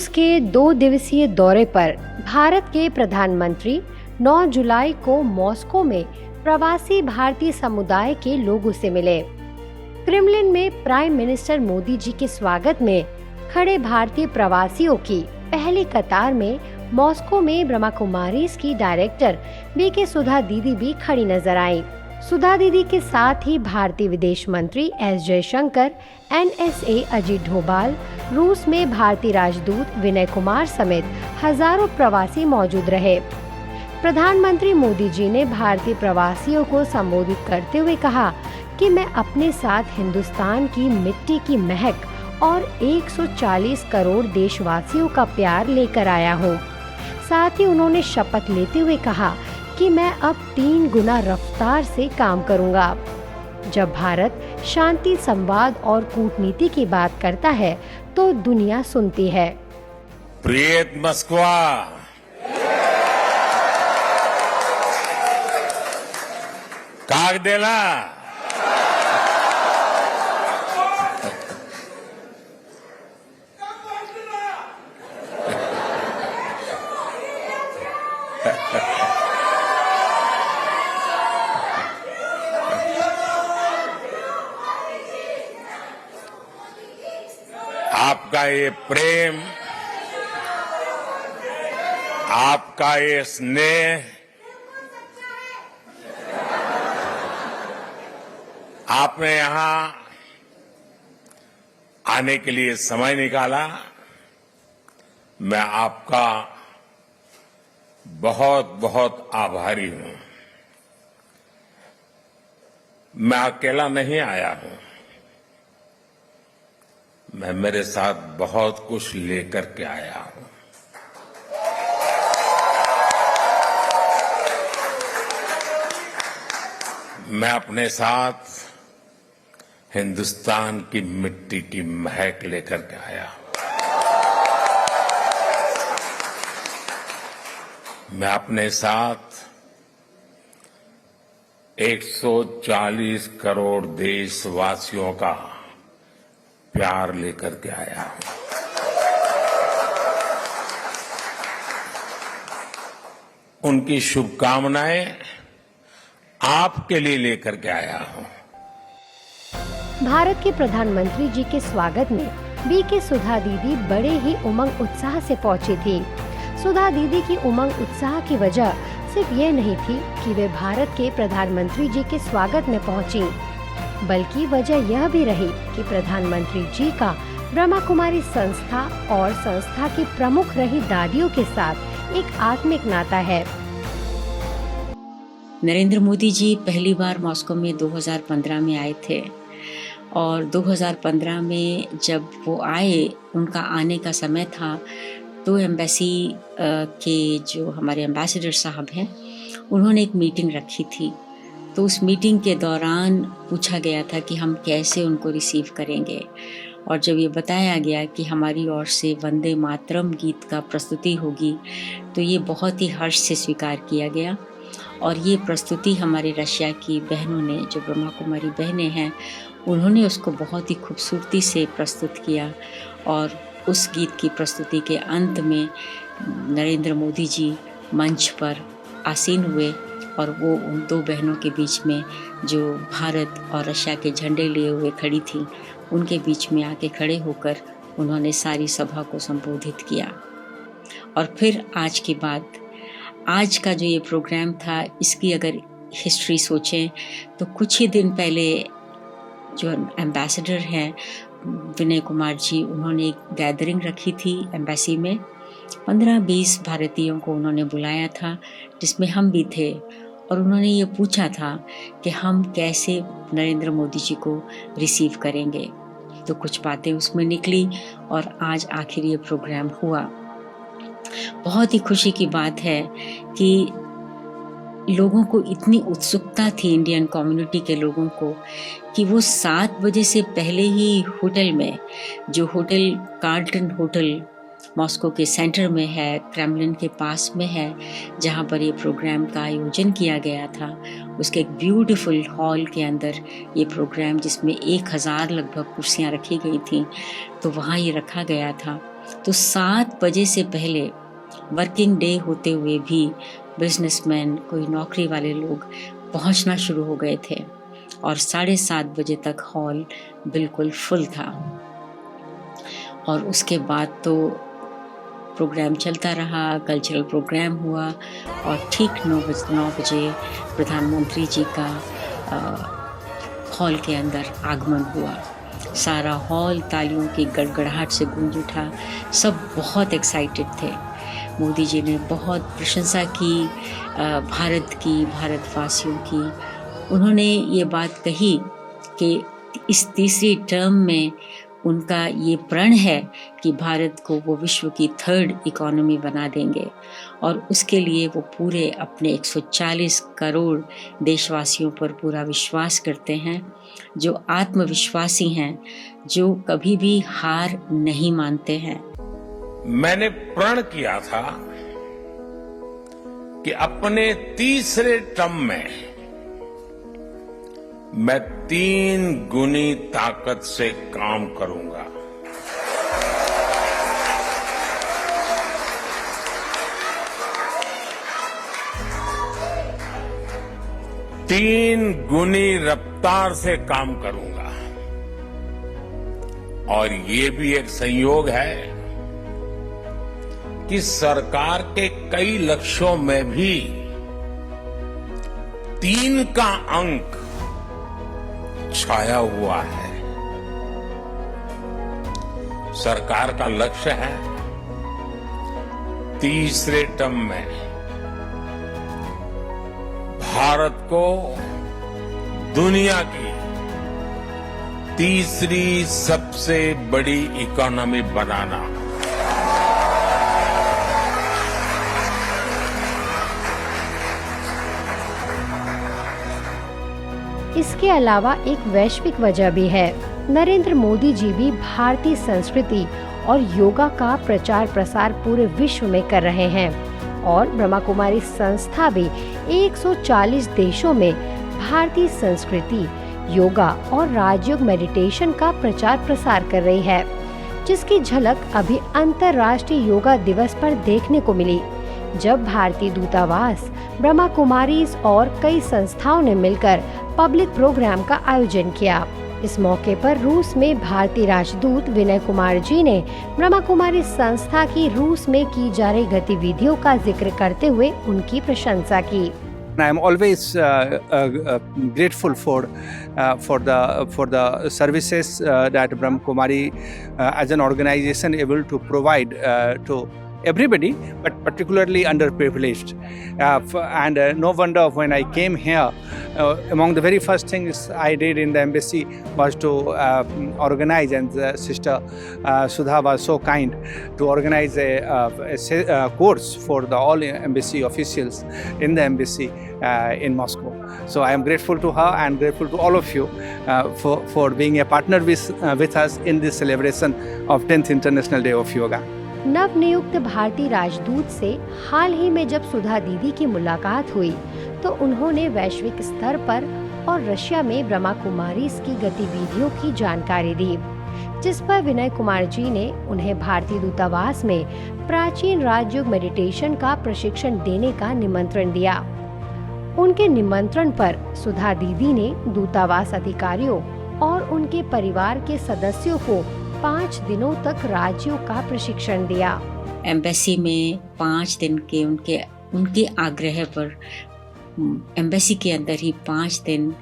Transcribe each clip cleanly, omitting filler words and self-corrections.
रूस के 2 दिवसीय दौरे पर भारत के प्रधानमंत्री 9 जुलाई को मॉस्को में प्रवासी भारतीय समुदाय के लोगों से मिले। क्रेमलिन में प्राइम मिनिस्टर मोदी जी के स्वागत में खड़े भारतीय प्रवासियों की पहली कतार में मॉस्को में ब्रह्मा कुमारीज की डायरेक्टर बीके सुधा दीदी भी खड़ी नजर आई। सुधा दीदी के साथ ही भारतीय विदेश मंत्री एस जयशंकर, NSA अजीत डोभाल, रूस में भारतीय राजदूत विनय कुमार समेत हजारों प्रवासी मौजूद रहे। प्रधानमंत्री मोदी जी ने भारतीय प्रवासियों को संबोधित करते हुए कहा कि मैं अपने साथ हिंदुस्तान की मिट्टी की महक और 140 करोड़ देशवासियों का प्यार लेकर आया हूँ। साथ ही उन्होंने शपथ लेते हुए कहा कि मैं अब 3 गुना रफ्तार से काम करूंगा। जब भारत शांति, संवाद और कूटनीति की बात करता है तो दुनिया सुनती है। प्रियत मस्कोवा, काग देला। आपका ये प्रेम, आपका ये स्नेह, आपने यहां आने के लिए समय निकाला, मैं आपका बहुत बहुत आभारी हूं। मैं अकेला नहीं आया हूं, मैं मेरे साथ बहुत कुछ लेकर के आया हूं। मैं अपने साथ हिंदुस्तान की मिट्टी की महक लेकर के आया हूं। मैं अपने साथ 140 करोड़ देशवासियों का प्यार लेकर के आया हूं। उनकी शुभकामनाएं आपके लिए लेकर के आया हूं। भारत के प्रधानमंत्री जी के स्वागत में बीके सुधा दीदी बड़े ही उमंग उत्साह से पहुंची थी। सुधा दीदी की उमंग उत्साह की वजह सिर्फ ये नहीं थी कि वे भारत के प्रधानमंत्री जी के स्वागत में पहुंची, बल्कि वजह यह भी रही कि प्रधानमंत्री जी का ब्रह्मा कुमारी संस्था और संस्था की प्रमुख रही दादियों के साथ एक आत्मिक नाता है। नरेंद्र मोदी जी पहली बार मॉस्को में 2015 में आए थे और 2015 में जब वो आए, उनका आने का समय था तो एम्बेसी के जो हमारे एम्बेसडर साहब हैं, उन्होंने एक मीटिंग रखी थी। तो उस मीटिंग के दौरान पूछा गया था कि हम कैसे उनको रिसीव करेंगे, और जब ये बताया गया कि हमारी ओर से वंदे मातरम गीत का प्रस्तुति होगी तो ये बहुत ही हर्ष से स्वीकार किया गया। और ये प्रस्तुति हमारे रशिया की बहनों ने, जो ब्रह्मा कुमारी बहनें हैं, उन्होंने उसको बहुत ही खूबसूरती से प्रस्तुत किया। और उस गीत की प्रस्तुति के अंत में नरेंद्र मोदी जी मंच पर आसीन हुए और वो उन 2 बहनों के बीच में, जो भारत और रशिया के झंडे लिए हुए खड़ी थी, उनके बीच में आके खड़े होकर उन्होंने सारी सभा को संबोधित किया। और फिर आज की बात, आज का जो ये प्रोग्राम था, इसकी अगर हिस्ट्री सोचें तो कुछ ही दिन पहले जो एम्बेसडर हैं विनय कुमार जी, उन्होंने एक गैदरिंग रखी थी एम्बेसी में। 15-20 भारतीयों को उन्होंने बुलाया था, जिसमें हम भी थे, और उन्होंने ये पूछा था कि हम कैसे नरेंद्र मोदी जी को रिसीव करेंगे। तो कुछ बातें उसमें निकली और आज आखिर ये प्रोग्राम हुआ। बहुत ही खुशी की बात है कि लोगों को इतनी उत्सुकता थी, इंडियन कम्युनिटी के लोगों को, कि वो 7 बजे से पहले ही होटल में, जो होटल कार्ल्टन होटल मॉस्को के सेंटर में है, क्रेमलिन के पास में है, जहाँ पर ये प्रोग्राम का आयोजन किया गया था, उसके एक ब्यूटीफुल हॉल के अंदर ये प्रोग्राम, जिसमें 1000 लगभग कुर्सियाँ रखी गई थी, तो वहाँ ये रखा गया था। तो 7 बजे से पहले वर्किंग डे होते हुए भी बिजनेसमैन, कोई नौकरी वाले लोग पहुंचना शुरू हो गए थे और 7:30 बजे तक हॉल बिल्कुल फुल था। और उसके बाद तो प्रोग्राम चलता रहा, कल्चरल प्रोग्राम हुआ और ठीक 9 बजे प्रधानमंत्री जी का हॉल के अंदर आगमन हुआ। सारा हॉल तालियों की गड़गड़ाहट से गूंज उठा। सब बहुत एक्साइटेड थे। मोदी जी ने बहुत प्रशंसा की भारत की, भारतवासियों की। उन्होंने ये बात कही कि इस तीसरी टर्म में उनका ये प्रण है कि भारत को वो विश्व की 3rd इकोनॉमी बना देंगे और उसके लिए वो पूरे अपने 140 करोड़ देशवासियों पर पूरा विश्वास करते हैं, जो आत्मविश्वासी हैं, जो कभी भी हार नहीं मानते हैं। मैंने प्रण किया था कि अपने तीसरे टर्म में मैं 3 गुनी ताकत से काम करूंगा। तीन गुनी रफ्तार से काम करूंगा। और ये भी एक संयोग है कि सरकार के कई लक्ष्यों में भी 3 का अंक छाया हुआ है। सरकार का लक्ष्य है तीसरे टर्म में भारत को दुनिया की तीसरी सबसे बड़ी इकोनॉमी बनाना। इसके अलावा एक वैश्विक वजह भी है। नरेंद्र मोदी जी भी भारतीय संस्कृति और योगा का प्रचार प्रसार पूरे विश्व में कर रहे हैं और ब्रह्मा कुमारी संस्था भी 140 देशों में भारतीय संस्कृति, योगा और राजयोग मेडिटेशन का प्रचार प्रसार कर रही है, जिसकी झलक अभी अंतर्राष्ट्रीय योगा दिवस पर देखने को मिली, जब भारतीय दूतावास, ब्रह्मा कुमारीज और कई संस्थाओं ने मिलकर पब्लिक प्रोग्राम का आयोजन किया। इस मौके पर रूस में भारतीय राजदूत विनय कुमार जी ने ब्रह्मा कुमारी संस्था की रूस में की जा रही गतिविधियों का जिक्र करते हुए उनकी प्रशंसा की। I am always grateful for the services that Brahma Kumari as an organization able to provide to everybody, but particularly underprivileged. And no wonder when I came here, among the very first things I did in the embassy was to organize, and Sister Sudha was so kind to organize a course for the all embassy officials in the embassy in Moscow. So I am grateful to her and grateful to all of you for being a partner with us in this celebration of 10th International Day of Yoga. नव नियुक्त भारतीय राजदूत से हाल ही में जब सुधा दीदी की मुलाकात हुई तो उन्होंने वैश्विक स्तर पर और रशिया में ब्रह्मा कुमारीज की गतिविधियों की जानकारी दी, जिस पर विनय कुमार जी ने उन्हें भारतीय दूतावास में प्राचीन राजयोग मेडिटेशन का प्रशिक्षण देने का निमंत्रण दिया। उनके निमंत्रण पर सुधा दीदी ने दूतावास अधिकारियों और उनके परिवार के सदस्यों को 5 दिनों तक राज्यों का प्रशिक्षण दिया। एम्बेसी में 5 दिन के उनके आग्रह पर एम्बेसी के अंदर ही 5 दिन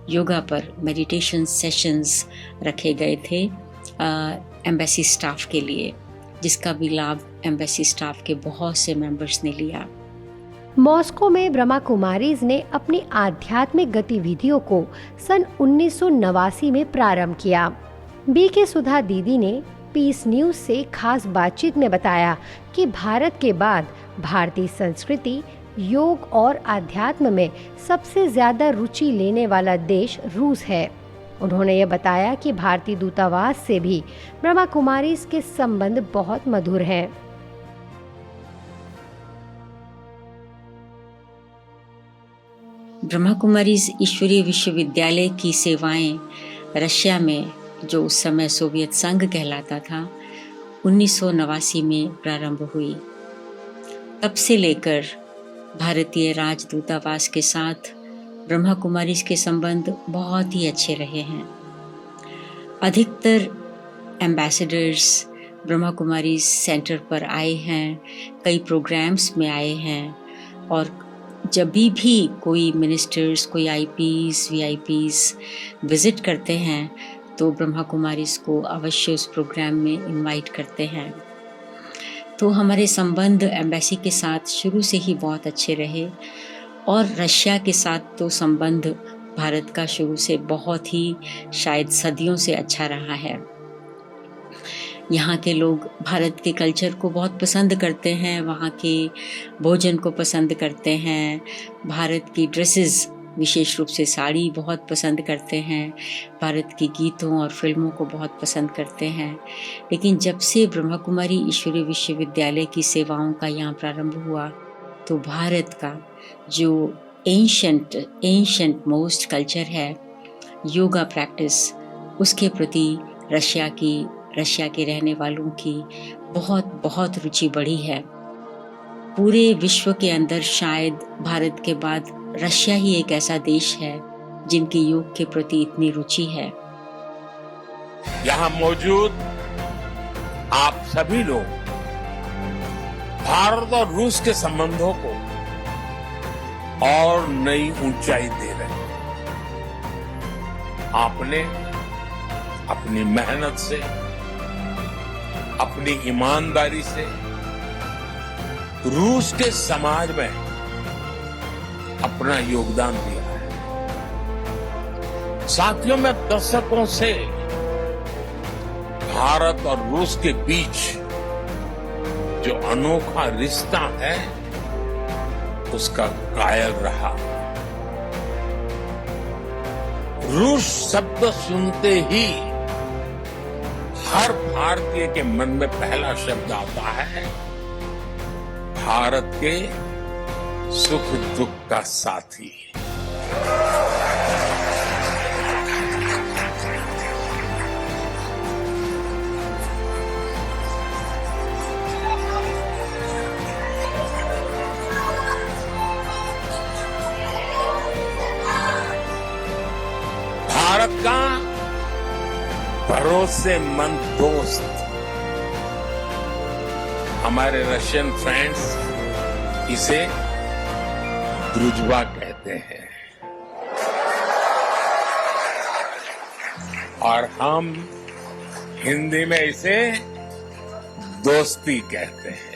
योगा पर मेडिटेशन सेशंस रखे गए थे एम्बेसी स्टाफ के लिए, जिसका भी लाभ एम्बेसी स्टाफ के बहुत से मेंबर्स ने लिया। मॉस्को में ब्रह्मा कुमारीज ने अपनी आध्यात्मिक गतिविधियों को सन 1989 में प्रारंभ किया। बीके सुधा दीदी ने पीस न्यूज से खास बातचीत में बताया कि भारत के बाद भारतीय संस्कृति, योग और आध्यात्म में सबसे ज्यादा रुचि लेने वाला देश रूस है। उन्होंने ये बताया कि भारतीय दूतावास से भी ब्रह्मा कुमारीज के संबंध बहुत मधुर हैं। ब्रह्मा कुमारीज ईश्वरीय विश्वविद्यालय की सेवाएं रशिया में, जो उस समय सोवियत संघ कहलाता था, 1989 में प्रारंभ हुई। तब से लेकर भारतीय राजदूतावास के साथ ब्रह्मा कुमारीज के संबंध बहुत ही अच्छे रहे हैं। अधिकतर एम्बेसडर्स ब्रह्मा कुमारीज सेंटर पर आए हैं, कई प्रोग्राम्स में आए हैं, और जब भी कोई मिनिस्टर्स, कोई आईपीस, वीआईपीस विजिट करते हैं तो ब्रह्मा कुमारीज को अवश्य उस प्रोग्राम में इनवाइट करते हैं। तो हमारे संबंध एम्बेसी के साथ शुरू से ही बहुत अच्छे रहे, और रशिया के साथ तो संबंध भारत का शुरू से बहुत ही, शायद सदियों से अच्छा रहा है। यहाँ के लोग भारत के कल्चर को बहुत पसंद करते हैं, वहाँ के भोजन को पसंद करते हैं, भारत की ड्रेसेस, विशेष रूप से साड़ी बहुत पसंद करते हैं, भारत की गीतों और फिल्मों को बहुत पसंद करते हैं। लेकिन जब से ब्रह्मा कुमारी ईश्वरीय विश्वविद्यालय की सेवाओं का यहाँ प्रारंभ हुआ तो भारत का जो एंशंट मोस्ट कल्चर है, योगा प्रैक्टिस, उसके प्रति रशिया के रहने वालों की बहुत रुचि बढ़ी है। पूरे विश्व के अंदर शायद भारत के बाद रशिया ही एक ऐसा देश है जिनकी योग के प्रति इतनी रुचि है। यहाँ मौजूद आप सभी लोग भारत और रूस के संबंधों को और नई ऊंचाई दे रहे हैं। आपने अपनी मेहनत से, अपनी ईमानदारी से रूस के समाज में अपना योगदान दिया है। साथियों, मैं दशकों से भारत और रूस के बीच जो अनोखा रिश्ता है उसका कायल रहा। रूस शब्द सुनते ही हर भारतीय के मन में पहला शब्द आता है भारत के सुख दुख का साथी। भारत का भरोसेमंद दोस्त हमारे रशियन फ्रेंड्स इसे द्रुजबा कहते हैं, और हम हिंदी में इसे दोस्ती कहते हैं।